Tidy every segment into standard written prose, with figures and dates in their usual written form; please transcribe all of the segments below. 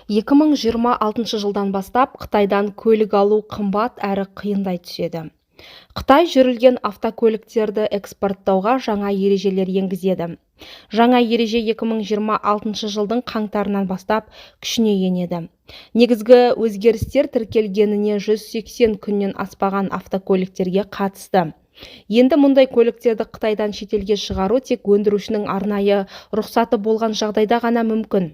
2026 жылдан бастап Қытайдан көлік алу қымбат әрі қиындай түседі. Қытай жүрілген автокөліктерді экспорттауға жаңа ережелер енгізеді. Жаңа ереже 2026 жылдың қаңтарынан бастап күшіне енеді. Негізгі өзгерістер тіркелгеніне 180 күннен аспаған автокөліктерге қатысты. Енді мұндай көліктерді Қытайдан шетелге шығару тек өндірушінің арнайы рұқсаты болған жағдайда ғана мүмкін.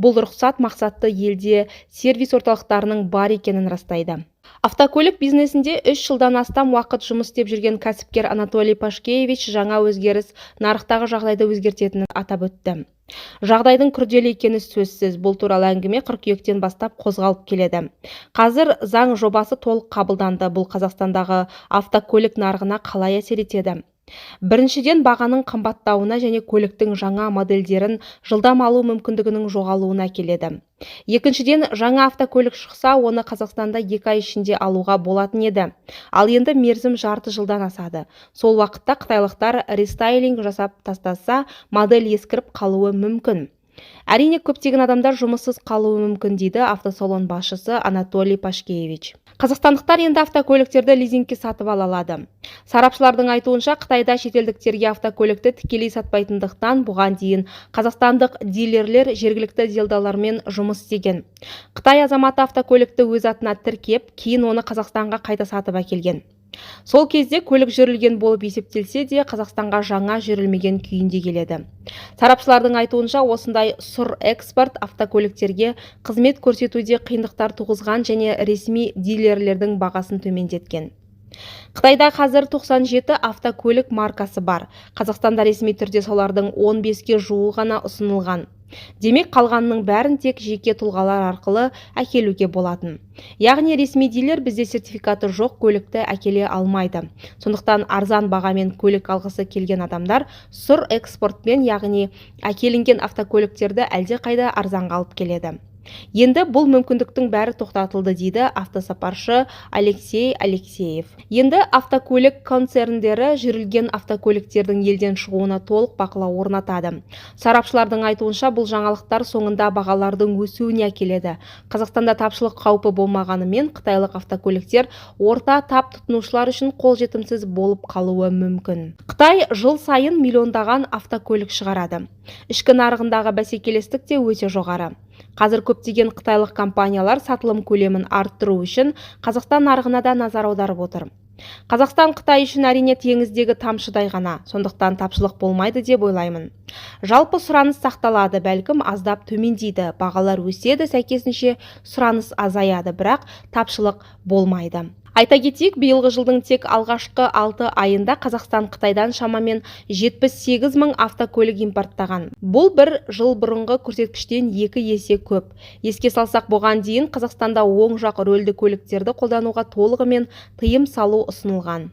Бұл рұқсат мақсатты елде сервис орталықтарының бар екенін растайды. Автокөлік бизнесінде 3 жылдан астам уақыт жұмыс істеп жүрген кәсіпкер Анатолий Пашкевич жаңа өзгеріс нарықтағы жағдайды өзгертетінін атап өтті. Жағдайдың күрделі екені сөзсіз. Бұл туралы әңгіме қыркүйектен бастап қозғалып келеді. Қазір заң жобасы толық қабылданды. Бұл Қазақстандағы автокөлік нарығына қалай әсер етеді? Біріншіден, бағаның қымбаттауына және көліктің жаңа модельдерін жылдам алу мүмкіндігінің жоғалуына келеді. Екіншіден, жаңа автокөлік шықса, оны Қазақстанда 2 ай ішінде алуға болатын еді. Ал енді мерзім жарты жылдан асады. Сол уақытта қытайлықтар рестайлинг жасап тастаса, модель ескіріп қалуы мүмкін. Әрине, көптеген адамдар жұмыссыз қалуы мүмкін, дейді автосалон басшысы Анатолий Пашкевич. Қазақстандықтар енді автокөліктерді лизингке сатып ала алады. Сарапшылардың айтуынша, Қытайда шетелдіктерге автокөлікті тікелей сатпайтындықтан бұған дейін қазақстандық дилерлер жергілікті делдалармен жұмыс істеген. Қытай азаматы автокөлікті өз атына тіркеп, кейін оны Қазақстанға қайта сатып әкелген. Сол кезде көлік жүрілген болып есептелсе де, Қазақстанға жаңа жүрілмеген күйінде келеді. Сарапшылардың айтуынша, осындай сұр экспорт автокөліктерге қызмет көрсетуде қиындықтар туғызған және ресми дилерлердің бағасын төмендеткен. Қытайда қазір 97 автокөлік маркасы бар. Қазақстанда ресми түрде солардың 15-ке жуығы ғана ұсынылған. Демек, қалғанының бәрін тек жеке тұлғалар арқылы әкелуге болатын. Яғни ресми дилер бізде сертификаты жоқ көлікті әкеле алмайды. Сондықтан арзан бағамен көлік алғысы келген адамдар сұр экспортпен, яғни әкелінген автокөліктерді әлдеқайда арзанға алып келеді. Енді бұл мүмкіндіктің бәрі тоқтатылды, дейді автосапаршы Алексей Алексеев. Енді автокөлік концерндері жүрілген автокөліктердің елден шығуына толық бақылау орнатады. Сарапшылардың айтуынша, бұл жаңалықтар соңында бағалардың өсуіне әкеледі. Қазақстанда тапшылық қаупі болмағанымен, қытайлық автокөліктер орта тап тұтынушылар үшін қолжетімсіз болып қалуы мүмкін. Қытай жыл сайын миллиондаған автокөлік шығарады. Ішкі нарығындағы бәсекелестік те өте жоғары. Қазір көптеген қытайлық компаниялар сатылым көлемін арттыру үшін Қазақстан нарығына да назар аударып отыр. Қазақстан Қытай үшін әрине теңіздегі тамшыдай ғана, сондықтан тапшылық болмайды деп ойлаймын. Жалпы сұраныс сақталады, бәлкім аздап төмендейді, бағалар өседі, сәйкесінше сұраныс азаяды, бірақ тапшылық болмайды. Айта кетейік, биылғы жылдың тек алғашқы 6 айында Қазақстан Қытайдан шамамен 78 мың автокөлік импорттаған. Бұл бір жыл бұрынғы көрсеткіштен 2 есе көп. Еске салсақ, бұған дейін Қазақстанда оң жақ рөлді көліктерді қолдануға толығымен тыйым салу ұсынылған.